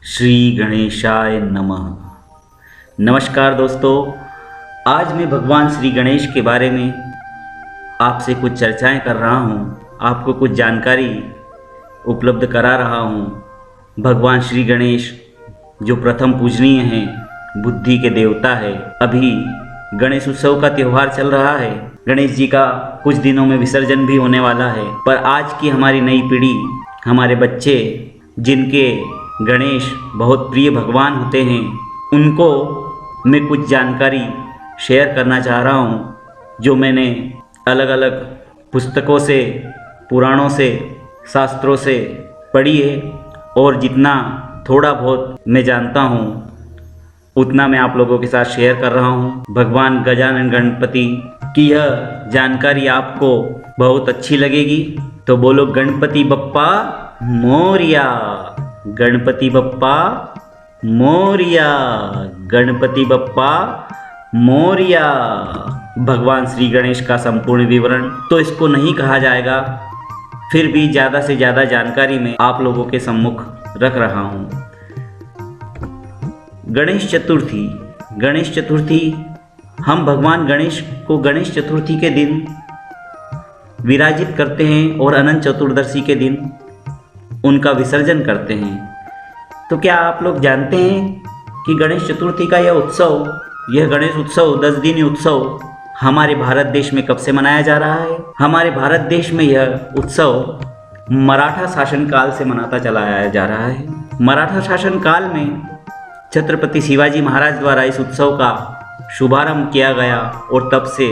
श्री गणेशाय नमः। नमस्कार दोस्तों, आज मैं भगवान श्री गणेश के बारे में आपसे कुछ चर्चाएं कर रहा हूं, आपको कुछ जानकारी उपलब्ध करा रहा हूं। भगवान श्री गणेश जो प्रथम पूजनीय हैं, बुद्धि के देवता है। अभी गणेश उत्सव का त्यौहार चल रहा है। गणेश जी का कुछ दिनों में विसर्जन भी होने वाला है, पर आज की हमारी नई पीढ़ी, हमारे बच्चे जिनके गणेश बहुत प्रिय भगवान होते हैं, उनको मैं कुछ जानकारी शेयर करना चाह रहा हूँ, जो मैंने अलग अलग पुस्तकों से, पुराणों से, शास्त्रों से पढ़ी है। और जितना थोड़ा बहुत मैं जानता हूँ उतना मैं आप लोगों के साथ शेयर कर रहा हूँ। भगवान गजानन गणपति की यह जानकारी आपको बहुत अच्छी लगेगी, तो बोलो गणपति बप्पा मोरिया, गणपति बप्पा मोरिया, गणपति बप्पा मोरिया। भगवान श्री गणेश का संपूर्ण विवरण तो इसको नहीं कहा जाएगा, फिर भी ज़्यादा से ज़्यादा जानकारी मैं आप लोगों के सम्मुख रख रहा हूँ। गणेश चतुर्थी। गणेश चतुर्थी, हम भगवान गणेश को गणेश चतुर्थी के दिन विराजित करते हैं और अनंत चतुर्दशी के दिन उनका विसर्जन करते हैं। तो क्या आप लोग जानते हैं कि गणेश चतुर्थी का यह उत्सव, यह गणेश उत्सव 10 दिनी उत्सव हमारे भारत देश में कब से मनाया जा रहा है? हमारे भारत देश में यह उत्सव मराठा शासनकाल से मनाता चला आया जा रहा है। मराठा शासनकाल में छत्रपति शिवाजी महाराज द्वारा इस उत्सव का शुभारंभ किया गया और तब से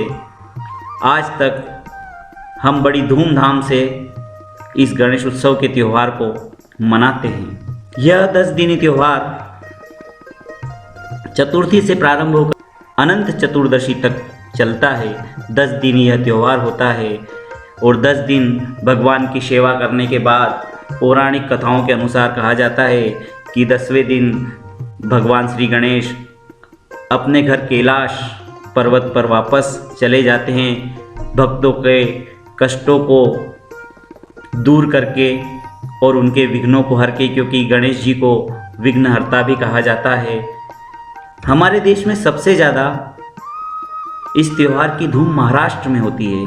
आज तक हम बड़ी धूमधाम से इस गणेश उत्सव के त्यौहार को मनाते हैं। यह 10 दिनी त्यौहार चतुर्थी से प्रारंभ होकर अनंत चतुर्दशी तक चलता है। 10 दिन यह त्यौहार होता है और 10 दिन भगवान की सेवा करने के बाद पौराणिक कथाओं के अनुसार कहा जाता है कि 10वें दिन भगवान श्री गणेश अपने घर कैलाश पर्वत पर वापस चले जाते हैं, भक्तों के कष्टों को दूर करके और उनके विघ्नों को हर के, क्योंकि गणेश जी को विघ्नहर्ता भी कहा जाता है। हमारे देश में सबसे ज़्यादा इस त्यौहार की धूम महाराष्ट्र में होती है।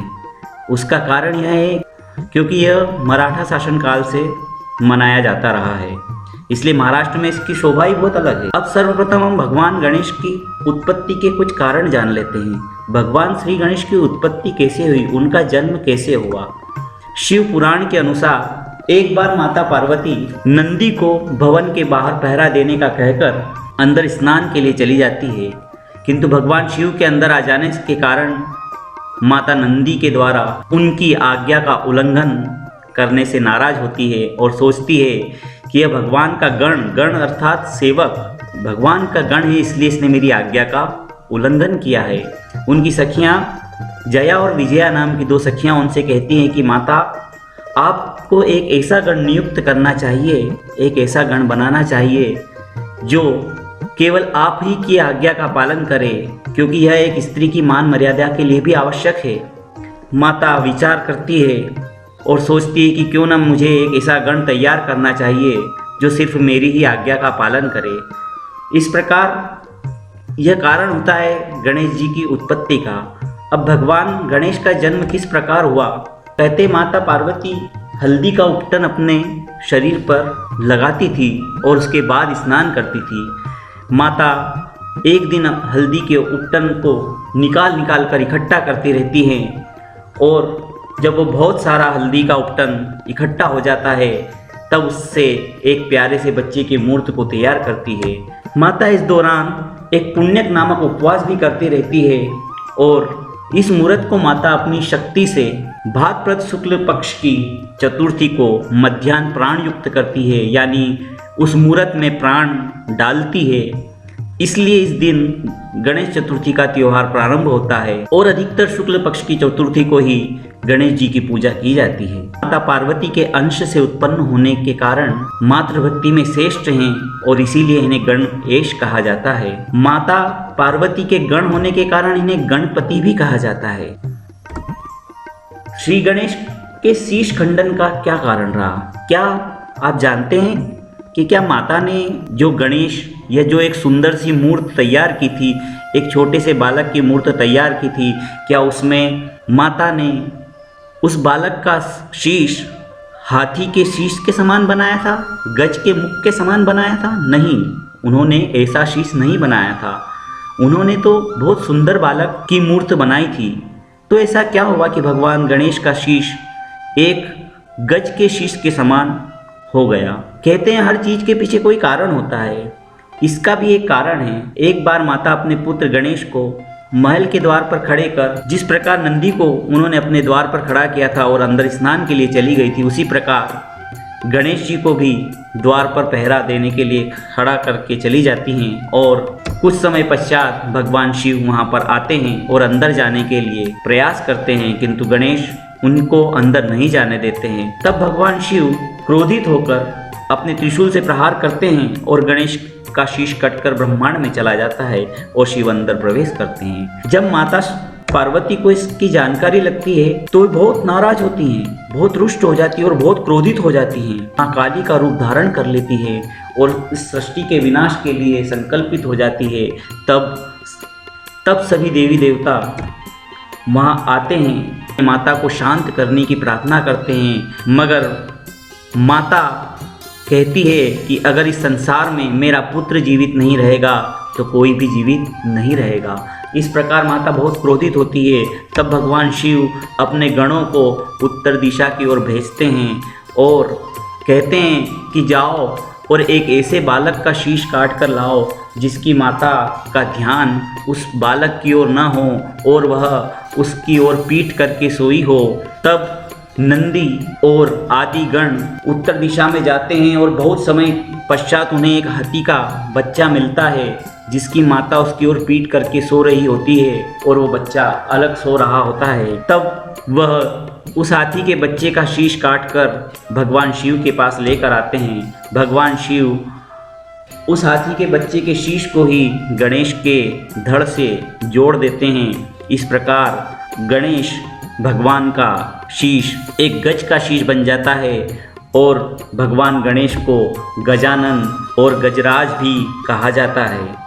उसका कारण यह है क्योंकि यह मराठा शासनकाल से मनाया जाता रहा है, इसलिए महाराष्ट्र में इसकी शोभा ही बहुत अलग है। अब सर्वप्रथम हम भगवान गणेश की उत्पत्ति के कुछ कारण जान लेते हैं। भगवान श्री गणेश की उत्पत्ति कैसे हुई, उनका जन्म कैसे हुआ। शिव पुराण के अनुसार एक बार माता पार्वती नंदी को भवन के बाहर पहरा देने का कहकर अंदर स्नान के लिए चली जाती है, किंतु भगवान शिव के अंदर आ जाने के कारण माता नंदी के द्वारा उनकी आज्ञा का उल्लंघन करने से नाराज होती है और सोचती है कि यह भगवान का गण अर्थात सेवक भगवान का गण है, इसलिए इसने मेरी आज्ञा का उल्लंघन किया है। उनकी सखियां जया और विजया नाम की 2 सखियां उनसे कहती हैं कि माता, आपको एक ऐसा गण नियुक्त करना चाहिए, एक ऐसा गण बनाना चाहिए जो केवल आप ही की आज्ञा का पालन करे, क्योंकि यह एक स्त्री की मान मर्यादा के लिए भी आवश्यक है। माता विचार करती है और सोचती है कि क्यों न मुझे एक ऐसा गण तैयार करना चाहिए जो सिर्फ मेरी ही आज्ञा का पालन करे। इस प्रकार यह कारण होता है गणेश जी की उत्पत्ति का। अब भगवान गणेश का जन्म किस प्रकार हुआ? कहते माता पार्वती हल्दी का उपटन अपने शरीर पर लगाती थी और उसके बाद स्नान करती थी। माता एक दिन हल्दी के उपटन को निकाल कर इकट्ठा करती रहती हैं और जब वो बहुत सारा हल्दी का उपटन इकट्ठा हो जाता है तब उससे एक प्यारे से बच्चे की मूर्ति को तैयार करती है। माता इस दौरान एक पुण्यक नामक उपवास भी करती रहती है और इस मूर्त को माता अपनी शक्ति से भाद्रपद शुक्ल पक्ष की चतुर्थी को मध्याह्न प्राण युक्त करती है, यानी उस मूर्त में प्राण डालती है। इसलिए इस दिन गणेश चतुर्थी का त्यौहार प्रारंभ होता है और अधिकतर शुक्ल पक्ष की चतुर्थी को ही गणेश जी की पूजा की जाती है। माता पार्वती के अंश से उत्पन्न होने के कारण मातृभक्ति में श्रेष्ठ हैं और इसीलिए इन्हें गणेश कहा जाता है। माता पार्वती के गण होने के कारण इन्हें गणपति भी कहा जाता है। श्री गणेश के शीश खंडन का क्या कारण रहा, क्या आप जानते हैं? कि क्या माता ने जो गणेश या जो एक सुंदर सी मूर्ति तैयार की थी, एक छोटे से बालक की मूर्ति तैयार की थी, क्या उसमें माता ने उस बालक का शीश हाथी के शीश के समान बनाया था, गज के मुख के समान बनाया था? नहीं, उन्होंने ऐसा शीश नहीं बनाया था। उन्होंने तो बहुत सुंदर बालक की मूर्ति बनाई थी। तो ऐसा क्या हुआ कि भगवान गणेश का शीश एक गज के शीश के समान हो गया? कहते हैं हर चीज़ के पीछे कोई कारण होता है। इसका भी एक कारण है। एक बार माता अपने पुत्र गणेश को महल के द्वार पर खड़े कर, जिस प्रकार नंदी को उन्होंने अपने द्वार पर खड़ा किया था और अंदर स्नान के लिए चली गई थी, उसी प्रकार गणेश जी को भी द्वार पर पहरा देने के लिए खड़ा करके चली जाती हैं। और कुछ समय पश्चात भगवान शिव वहाँ पर आते हैं और अंदर जाने के लिए प्रयास करते हैं, किंतु गणेश उनको अंदर नहीं जाने देते हैं। तब भगवान शिव क्रोधित होकर अपने त्रिशूल से प्रहार करते हैं और गणेश का शीश कटकर ब्रह्मांड में चला जाता है और शिव अंदर प्रवेश करते हैं। जब माता पार्वती को इसकी जानकारी लगती है तो बहुत नाराज होती हैं, बहुत रुष्ट हो जाती है और बहुत क्रोधित हो जाती हैं। मां काली का रूप धारण कर लेती है और इस सृष्टि के विनाश के लिए संकल्पित हो जाती है। तब सभी देवी देवता वहां आते हैं, माता को शांत करने की प्रार्थना करते हैं, मगर माता कहती है कि अगर इस संसार में मेरा पुत्र जीवित नहीं रहेगा तो कोई भी जीवित नहीं रहेगा। इस प्रकार माता बहुत क्रोधित होती है। तब भगवान शिव अपने गणों को उत्तर दिशा की ओर भेजते हैं और कहते हैं कि जाओ और एक ऐसे बालक का शीश काट कर लाओ जिसकी माता का ध्यान उस बालक की ओर न हो और वह उसकी ओर पीठ करके सोई हो। तब नंदी और आदि गण उत्तर दिशा में जाते हैं और बहुत समय पश्चात उन्हें एक हाथी का बच्चा मिलता है जिसकी माता उसकी ओर पीठ करके सो रही होती है और वो बच्चा अलग सो रहा होता है। तब वह उस हाथी के बच्चे का शीश काटकर भगवान शिव के पास लेकर आते हैं। भगवान शिव उस हाथी के बच्चे के शीश को ही गणेश के धड़ से जोड़ देते हैं। इस प्रकार गणेश भगवान का शीश एक गज का शीश बन जाता है और भगवान गणेश को गजानन और गजराज भी कहा जाता है।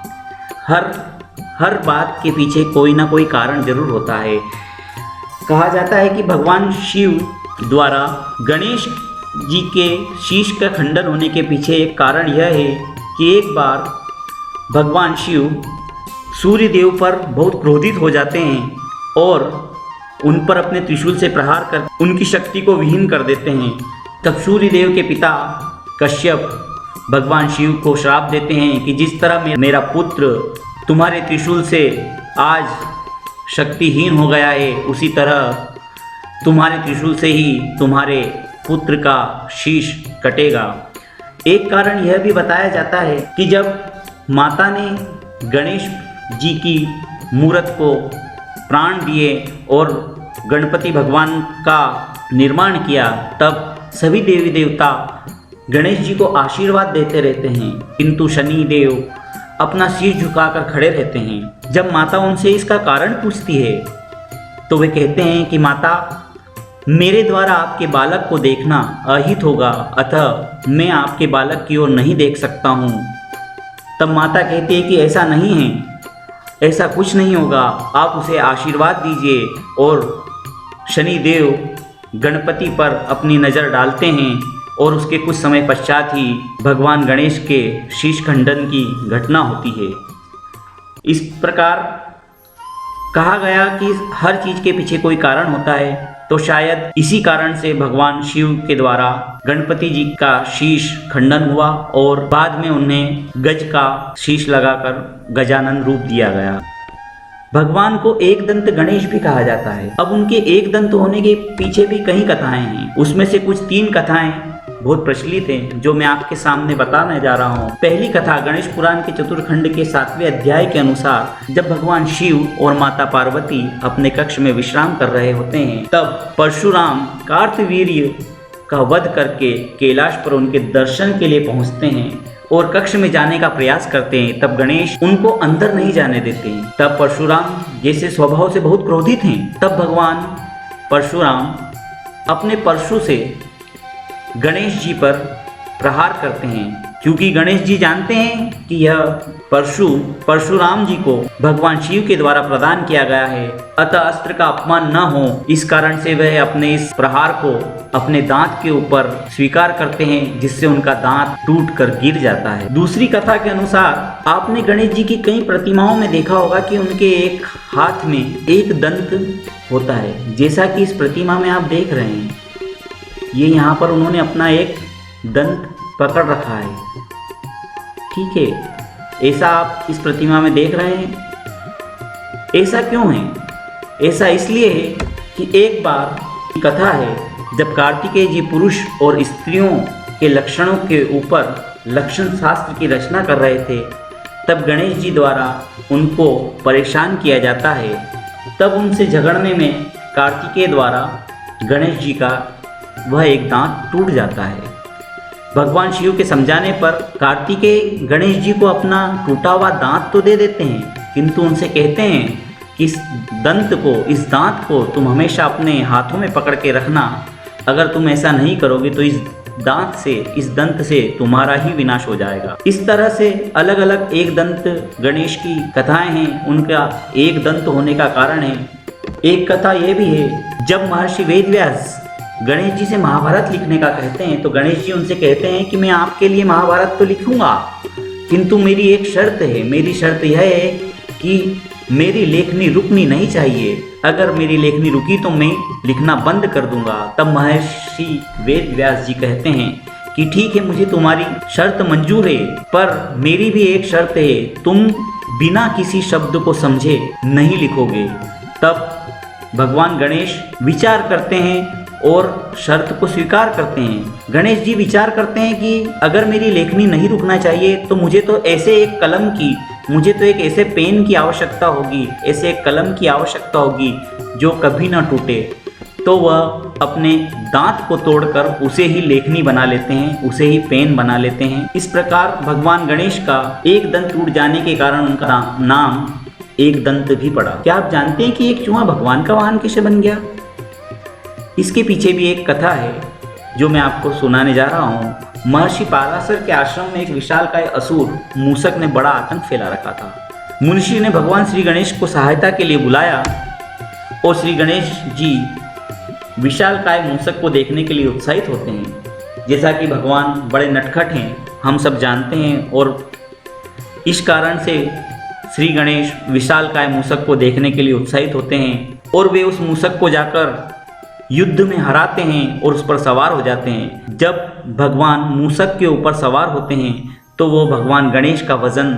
हर बात के पीछे कोई ना कोई कारण जरूर होता है। कहा जाता है कि भगवान शिव द्वारा गणेश जी के शीश का खंडन होने के पीछे एक कारण यह है कि एक बार भगवान शिव सूर्य देव पर बहुत क्रोधित हो जाते हैं और उन पर अपने त्रिशूल से प्रहार कर उनकी शक्ति को विहीन कर देते हैं। तब सूर्य देव के पिता कश्यप भगवान शिव को श्राप देते हैं कि जिस तरह मेरा पुत्र तुम्हारे त्रिशूल से आज शक्तिहीन हो गया है, उसी तरह तुम्हारे त्रिशूल से ही तुम्हारे पुत्र का शीश कटेगा। एक कारण यह भी बताया जाता है कि जब माता ने गणेश जी की मूर्त को प्राण दिए और गणपति भगवान का निर्माण किया, तब सभी देवी देवता गणेश जी को आशीर्वाद देते रहते हैं, किंतु शनि देव अपना शीश झुकाकर खड़े रहते हैं। जब माता उनसे इसका कारण पूछती है तो वे कहते हैं कि माता, मेरे द्वारा आपके बालक को देखना अहित होगा, अतः मैं आपके बालक की ओर नहीं देख सकता हूँ। तब माता कहती है कि ऐसा नहीं है, ऐसा कुछ नहीं होगा, आप उसे आशीर्वाद दीजिए। और शनि देव गणपति पर अपनी नज़र डालते हैं और उसके कुछ समय पश्चात ही भगवान गणेश के शीश खंडन की घटना होती है। इस प्रकार कहा गया कि हर चीज़ के पीछे कोई कारण होता है, तो शायद इसी कारण से भगवान शिव के द्वारा गणपति जी का शीश खंडन हुआ और बाद में उन्हें गज का शीश लगाकर गजानन रूप दिया गया। भगवान को एक दंत गणेश भी कहा जाता है। अब उनके एक दंत होने के पीछे भी कई कथाएं हैं। उसमें से कुछ 3 कथाएं बहुत प्रचलित हैं जो मैं आपके सामने बताने जा रहा हूँ। पहली कथा गणेश पुराण के चतुर्खंड के 7वें अध्याय के अनुसार, जब भगवान शिव और माता पार्वती अपने कक्ष में विश्राम कर रहे होते हैं, तब परशुराम कार्तवीर्य का वध करके कैलाश पर उनके दर्शन के लिए पहुँचते हैं और कक्ष में जाने का प्रयास करते हैं। तब गणेश उनको अंदर नहीं जाने देते हैं। तब परशुराम जैसे स्वभाव से बहुत क्रोधित हैं, तब भगवान परशुराम अपने परशु से गणेश जी पर प्रहार करते हैं, क्योंकि गणेश जी जानते हैं कि यह परशुराम जी को भगवान शिव के द्वारा प्रदान किया गया है, अतः अस्त्र का अपमान न हो, इस कारण से वह अपने इस प्रहार को अपने दांत के ऊपर स्वीकार करते हैं, जिससे उनका दांत टूट कर गिर जाता है। दूसरी कथा के अनुसार आपने गणेश जी की कई प्रतिमाओं में देखा होगा कि उनके एक हाथ में एक दंत होता है, जैसा कि इस प्रतिमा में आप देख रहे हैं। ये यहाँ पर उन्होंने अपना एक दंत पकड़ रखा है, ठीक है, ऐसा आप इस प्रतिमा में देख रहे हैं। ऐसा क्यों है? ऐसा इसलिए है कि एक बार की कथा है, जब कार्तिकेय जी पुरुष और स्त्रियों के लक्षणों के ऊपर लक्षण शास्त्र की रचना कर रहे थे, तब गणेश जी द्वारा उनको परेशान किया जाता है। तब उनसे झगड़ने में कार्तिकेय द्वारा गणेश जी का वह एक दांत टूट जाता है। भगवान शिव के समझाने पर कार्तिकेय गणेश जी को अपना टूटा हुआ दांत तो दे देते हैं, किंतु उनसे कहते हैं कि इस दांत को तुम हमेशा अपने हाथों में पकड़ के रखना। अगर तुम ऐसा नहीं करोगे तो इस दंत से तुम्हारा ही विनाश हो जाएगा। इस तरह से अलग अलग एक दंत गणेश की कथाएं हैं। उनका एक दंत होने का कारण है, एक कथा यह भी है, जब महर्षि वेदव्यास गणेश जी से महाभारत लिखने का कहते हैं, तो गणेश जी उनसे कहते हैं कि मैं आपके लिए महाभारत तो लिखूंगा, किंतु मेरी एक शर्त है। मेरी शर्त यह है कि मेरी लेखनी रुकनी नहीं चाहिए। अगर मेरी लेखनी रुकी तो मैं लिखना बंद कर दूंगा। तब महर्षि वेदव्यास जी कहते हैं कि ठीक है, मुझे तुम्हारी शर्त मंजूर है, पर मेरी भी एक शर्त है, तुम बिना किसी शब्द को समझे नहीं लिखोगे। तब भगवान गणेश विचार करते हैं और शर्त को स्वीकार करते हैं। गणेश जी विचार करते हैं कि अगर मेरी लेखनी नहीं रुकना चाहिए तो मुझे तो ऐसे एक ऐसे पेन की आवश्यकता होगी, ऐसे एक कलम की आवश्यकता होगी जो कभी ना टूटे। तो वह अपने दांत को तोड़कर उसे ही लेखनी बना लेते हैं, उसे ही पेन बना लेते हैं। इस प्रकार भगवान गणेश का एक दंत टूट जाने के कारण उनका नाम एक दंत भी पड़ा। क्या आप जानते हैं कि एक चूहा भगवान का वाहन कैसे बन गया? इसके पीछे भी एक कथा है जो मैं आपको सुनाने जा रहा हूँ। महर्षि पाराशर के आश्रम में एक विशालकाय असुर मूषक ने बड़ा आतंक फैला रखा था। मुनिषि ने भगवान श्री गणेश को सहायता के लिए बुलाया और श्री गणेश जी विशालकाय मूषक को देखने के लिए उत्साहित होते हैं। जैसा कि भगवान बड़े नटखट हैं, हम सब जानते हैं, और इस कारण से श्री गणेश विशालकाय मूषक को देखने के लिए उत्साहित होते हैं और वे उस मूषक को जाकर युद्ध में हराते हैं और उस पर सवार हो जाते हैं। जब भगवान मूषक के ऊपर सवार होते हैं तो वो भगवान गणेश का वजन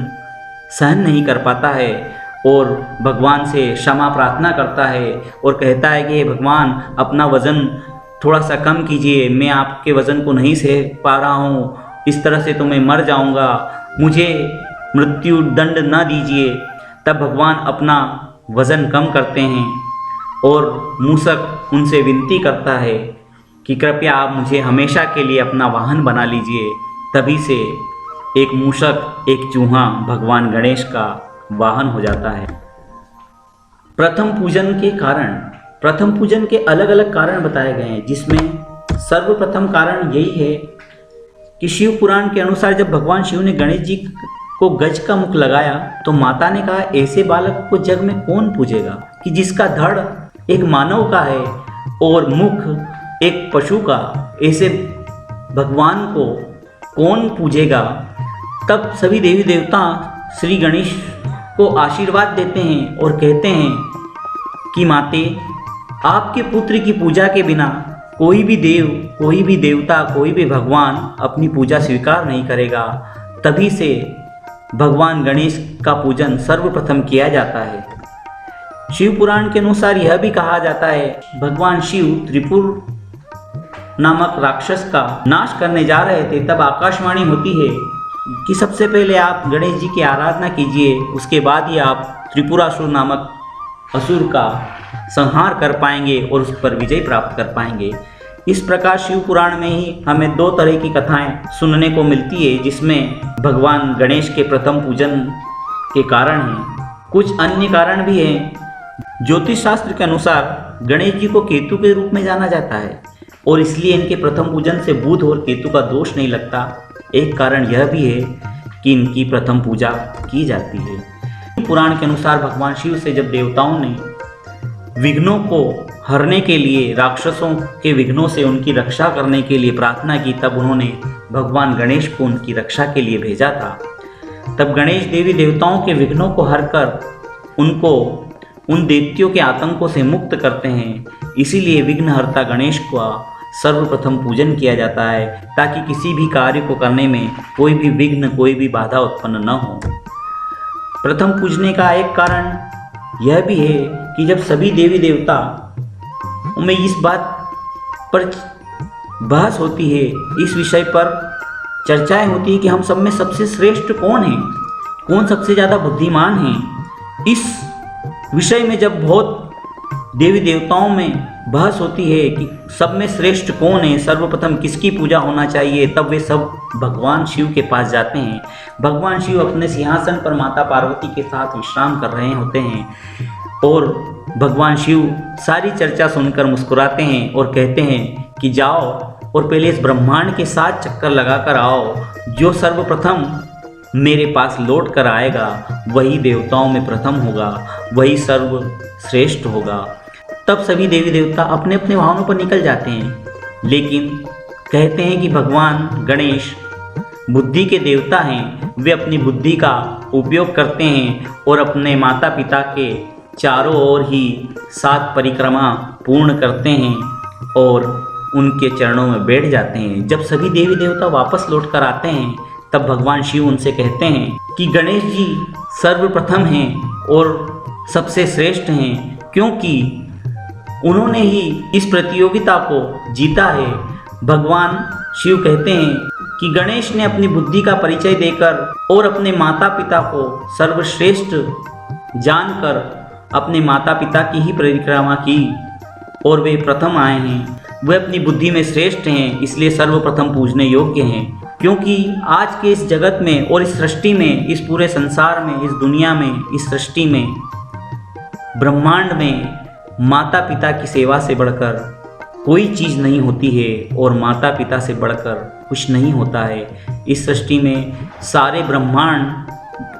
सहन नहीं कर पाता है और भगवान से क्षमा प्रार्थना करता है और कहता है कि हे भगवान, अपना वज़न थोड़ा सा कम कीजिए, मैं आपके वज़न को नहीं सह पा रहा हूँ, इस तरह से तो मैं मर जाऊँगा, मुझे मृत्यु दंड ना दीजिए। तब भगवान अपना वज़न कम करते हैं और मूषक उनसे विनती करता है कि कृपया आप मुझे हमेशा के लिए अपना वाहन बना लीजिए। तभी से एक मूषक, एक चूहा भगवान गणेश का वाहन हो जाता है। प्रथम पूजन के अलग अलग कारण बताए गए हैं, जिसमें सर्वप्रथम कारण यही है कि शिव पुराण के अनुसार जब भगवान शिव ने गणेश जी को गज का मुख लगाया तो माता ने कहा, ऐसे बालक को जग में कौन पूजेगा कि जिसका धड़ एक मानव का है और मुख एक पशु का, ऐसे भगवान को कौन पूजेगा। तब सभी देवी देवता श्री गणेश को आशीर्वाद देते हैं और कहते हैं कि माते, आपके पुत्र की पूजा के बिना कोई भी देव, कोई भी देवता, कोई भी भगवान अपनी पूजा स्वीकार नहीं करेगा। तभी से भगवान गणेश का पूजन सर्वप्रथम किया जाता है। शिव पुराण के अनुसार यह भी कहा जाता है, भगवान शिव त्रिपुर नामक राक्षस का नाश करने जा रहे थे, तब आकाशवाणी होती है कि सबसे पहले आप गणेश जी की आराधना कीजिए, उसके बाद ही आप त्रिपुरासुर नामक असुर का संहार कर पाएंगे और उस पर विजय प्राप्त कर पाएंगे। इस प्रकार शिव पुराण में ही हमें दो तरह की कथाएं सुनने को मिलती है, जिसमें भगवान गणेश के प्रथम पूजन के कारण हैं। कुछ अन्य कारण भी हैं। ज्योतिष शास्त्र के अनुसार गणेश जी को केतु के रूप में जाना जाता है और इसलिए इनके प्रथम पूजन से बुध और केतु का दोष नहीं लगता। एक कारण यह भी है कि इनकी प्रथम पूजा की जाती है। पुराण के अनुसार भगवान शिव से जब देवताओं ने विघ्नों को हरने के लिए, राक्षसों के विघ्नों से उनकी रक्षा करने के लिए प्रार्थना की, तब उन्होंने भगवान गणेश को उनकी रक्षा के लिए भेजा था। तब गणेश देवी देवताओं के विघ्नों को हरकर उनको उन दैत्यों के आतंकों से मुक्त करते हैं। इसीलिए विघ्नहर्ता गणेश का सर्वप्रथम पूजन किया जाता है, ताकि किसी भी कार्य को करने में कोई भी विघ्न, कोई भी बाधा उत्पन्न न हो। प्रथम पूजने का एक कारण यह भी है कि जब सभी देवी देवता में इस बात पर बहस होती है, इस विषय पर चर्चाएं होती है कि हम सब में सबसे श्रेष्ठ कौन है, कौन सबसे ज़्यादा बुद्धिमान है। इस विषय में जब बहुत देवी देवताओं में बहस होती है कि सब में श्रेष्ठ कौन है, सर्वप्रथम किसकी पूजा होना चाहिए, तब वे सब भगवान शिव के पास जाते हैं। भगवान शिव अपने सिंहासन पर माता पार्वती के साथ विश्राम कर रहे होते हैं और भगवान शिव सारी चर्चा सुनकर मुस्कुराते हैं और कहते हैं कि जाओ और पहले इस ब्रह्मांड के साथ चक्कर लगा कर आओ। जो सर्वप्रथम मेरे पास लौट कर आएगा वही देवताओं में प्रथम होगा, वही सर्वश्रेष्ठ होगा। तब सभी देवी देवता अपने अपने वाहनों पर निकल जाते हैं, लेकिन कहते हैं कि भगवान गणेश बुद्धि के देवता हैं। वे अपनी बुद्धि का उपयोग करते हैं और अपने माता पिता के चारों ओर ही 7 परिक्रमा पूर्ण करते हैं और उनके चरणों में बैठ जाते हैं। जब सभी देवी देवता वापस लौट कर आते हैं, तब भगवान शिव उनसे कहते हैं कि गणेश जी सर्वप्रथम हैं और सबसे श्रेष्ठ हैं, क्योंकि उन्होंने ही इस प्रतियोगिता को जीता है। भगवान शिव कहते हैं कि गणेश ने अपनी बुद्धि का परिचय देकर और अपने माता पिता को सर्वश्रेष्ठ जानकर अपने माता पिता की ही परिक्रमा की और वे प्रथम आए हैं। वे अपनी बुद्धि में श्रेष्ठ हैं, इसलिए सर्वप्रथम पूजने योग्य हैं। क्योंकि आज के इस जगत में और इस सृष्टि में, इस पूरे संसार में, इस दुनिया में, इस सृष्टि में, ब्रह्मांड में माता पिता की सेवा से बढ़कर कोई चीज़ नहीं होती है और माता पिता से बढ़कर कुछ नहीं होता है। इस सृष्टि में सारे ब्रह्मांड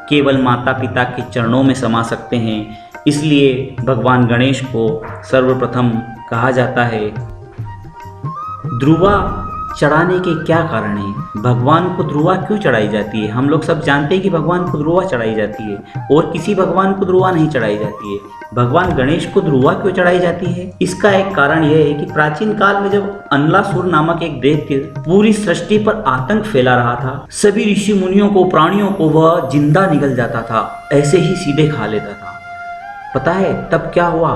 केवल माता पिता के चरणों में समा सकते हैं, इसलिए भगवान गणेश को सर्वप्रथम कहा जाता है। ध्रुवा चढ़ाने के क्या कारण है? भगवान को ध्रुवा क्यों चढ़ाई जाती है? हम लोग सब जानते हैं कि भगवान को ध्रुवा चढ़ाई जाती है और किसी भगवान को ध्रुवा नहीं चढ़ाई जाती है। भगवान गणेश को ध्रुवा क्यों चढ़ाई जाती है? इसका एक कारण यह है कि प्राचीन काल में जब अनलासुर नामक एक दैत्य पूरी सृष्टि पर आतंक फैला रहा था, सभी ऋषि मुनियों को, प्राणियों को वह जिंदा निगल जाता था, ऐसे ही सीधे खा लेता था। पता है तब क्या हुआ?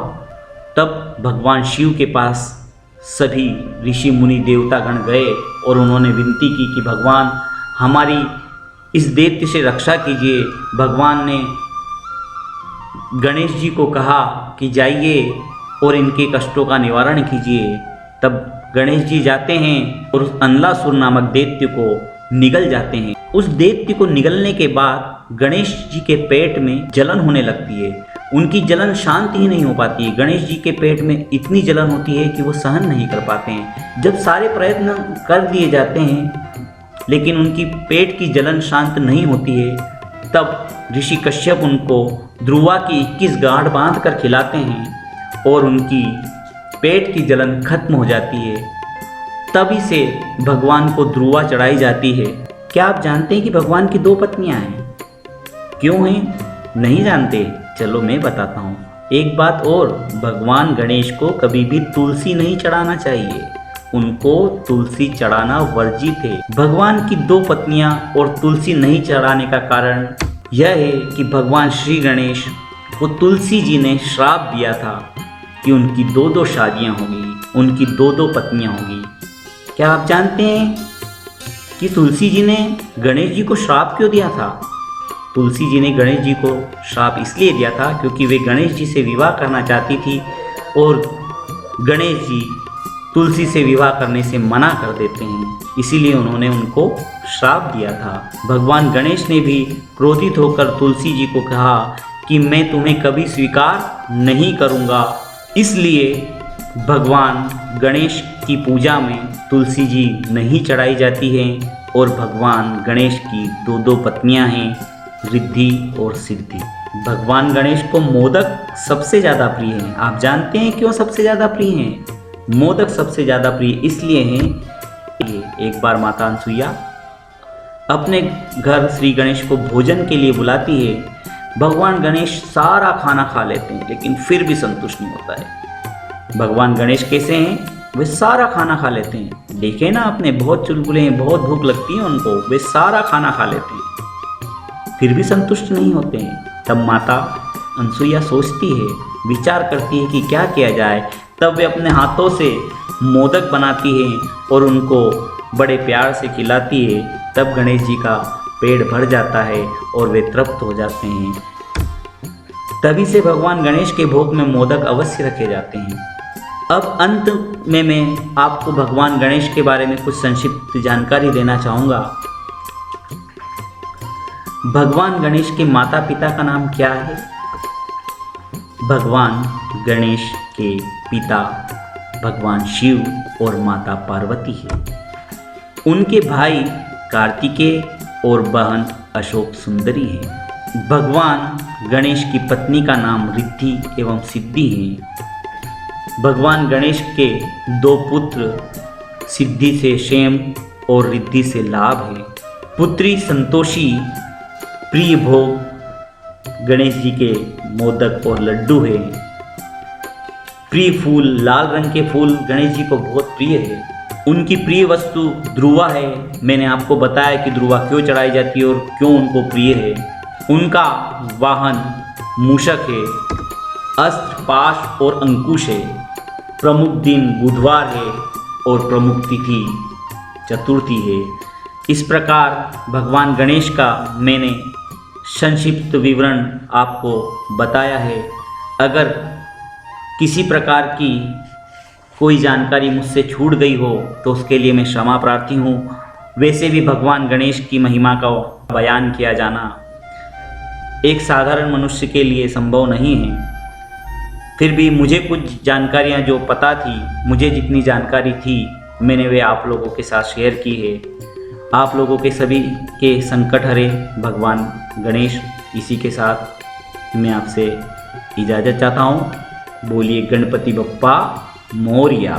तब भगवान शिव के पास सभी ऋषि मुनि देवतागण गए और उन्होंने विनती की कि भगवान हमारी इस दैत्य से रक्षा कीजिए। भगवान ने गणेश जी को कहा कि जाइए और इनके कष्टों का निवारण कीजिए। तब गणेश जी जाते हैं और उस अनलासुर नामक दैत्य को निगल जाते हैं। उस दैत्य को निगलने के बाद गणेश जी के पेट में जलन होने लगती है। उनकी जलन शांत ही नहीं हो पाती है। गणेश जी के पेट में इतनी जलन होती है कि वो सहन नहीं कर पाते हैं। जब सारे प्रयत्न कर दिए जाते हैं लेकिन उनकी पेट की जलन शांत नहीं होती है, तब ऋषि कश्यप उनको ध्रुवा की 21 गांठ बांध कर खिलाते हैं और उनकी पेट की जलन खत्म हो जाती है। तभी से भगवान को ध्रुवा चढ़ाई जाती है। क्या आप जानते हैं कि भगवान की 2 पत्नियां हैं? क्यों हैं? नहीं जानते? चलो मैं बताता हूँ। एक बात और, भगवान गणेश को कभी भी तुलसी नहीं चढ़ाना चाहिए। उनको तुलसी चढ़ाना वर्जित है। भगवान की 2 पत्नियां और तुलसी नहीं चढ़ाने का कारण यह है कि भगवान श्री गणेश को तुलसी जी ने श्राप दिया था कि उनकी 2-2 शादियां होंगी, उनकी 2-2 पत्नियां होंगी। क्या आप जानते हैं कि तुलसी जी ने गणेश जी को श्राप क्यों दिया था? तुलसी जी ने गणेश जी को श्राप इसलिए दिया था क्योंकि वे गणेश जी से विवाह करना चाहती थी और गणेश जी तुलसी से विवाह करने से मना कर देते हैं, इसीलिए उन्होंने उनको श्राप दिया था। भगवान गणेश ने भी क्रोधित होकर तुलसी जी को कहा कि मैं तुम्हें कभी स्वीकार नहीं करूँगा। इसलिए भगवान गणेश की पूजा में तुलसी जी नहीं चढ़ाई जाती है और भगवान गणेश की दो पत्नियां हैं, रिद्धि और सिद्धि। भगवान गणेश को मोदक सबसे ज़्यादा प्रिय हैं। आप जानते हैं क्यों सबसे ज़्यादा प्रिय हैं? मोदक सबसे ज़्यादा प्रिय इसलिए हैं, एक बार माता अनसुईया अपने घर श्री गणेश को भोजन के लिए बुलाती है। भगवान गणेश सारा खाना खा लेते हैं लेकिन फिर भी संतुष्ट नहीं होता है। भगवान गणेश कैसे हैं? वे सारा खाना खा लेते हैं। देखे ना आपने, बहुत चुलबुले हैं, बहुत भूख लगती है उनको, वे सारा खाना खा लेते हैं फिर भी संतुष्ट नहीं होते हैं। तब माता अनसुईया सोचती है, विचार करती है कि क्या किया जाए। तब वे अपने हाथों से मोदक बनाती है और उनको बड़े प्यार से खिलाती है। तब गणेश जी का पेट भर जाता है और वे तृप्त हो जाते हैं। तभी से भगवान गणेश के भोग में मोदक अवश्य रखे जाते हैं। अब अंत में मैं आपको भगवान गणेश के बारे में कुछ संक्षिप्त जानकारी देना चाहूँगा। भगवान गणेश के माता पिता का नाम क्या है? भगवान गणेश के पिता भगवान शिव और माता पार्वती है। उनके भाई कार्तिकेय और बहन अशोक सुंदरी है। भगवान गणेश की पत्नी का नाम रिद्धि एवं सिद्धि है। भगवान गणेश के दो पुत्र, सिद्धि से क्षेम और रिद्धि से लाभ है। पुत्री संतोषी प्रिय भोग गणेश जी के मोदक और लड्डू है। प्रिय फूल, लाल रंग के फूल गणेश जी को बहुत प्रिय है। उनकी प्रिय वस्तु ध्रुवा है। मैंने आपको बताया कि ध्रुवा क्यों चढ़ाई जाती है और क्यों उनको प्रिय है। उनका वाहन मूषक है। अस्त्र, पाश और अंकुश है। प्रमुख दिन बुधवार है और प्रमुख तिथि चतुर्थी है। इस प्रकार भगवान गणेश का मैंने संक्षिप्त विवरण आपको बताया है। अगर किसी प्रकार की कोई जानकारी मुझसे छूट गई हो तो उसके लिए मैं क्षमा प्रार्थी हूँ। वैसे भी भगवान गणेश की महिमा का बयान किया जाना एक साधारण मनुष्य के लिए संभव नहीं है। फिर भी मुझे कुछ जानकारियाँ जो पता थी, मुझे जितनी जानकारी थी, मैंने वे आप लोगों के साथ शेयर की है। आप लोगों के सभी के संकट हरे भगवान गणेश। इसी के साथ मैं आपसे इजाज़त चाहता हूँ। बोलिए गणपति बप्पा मोरया।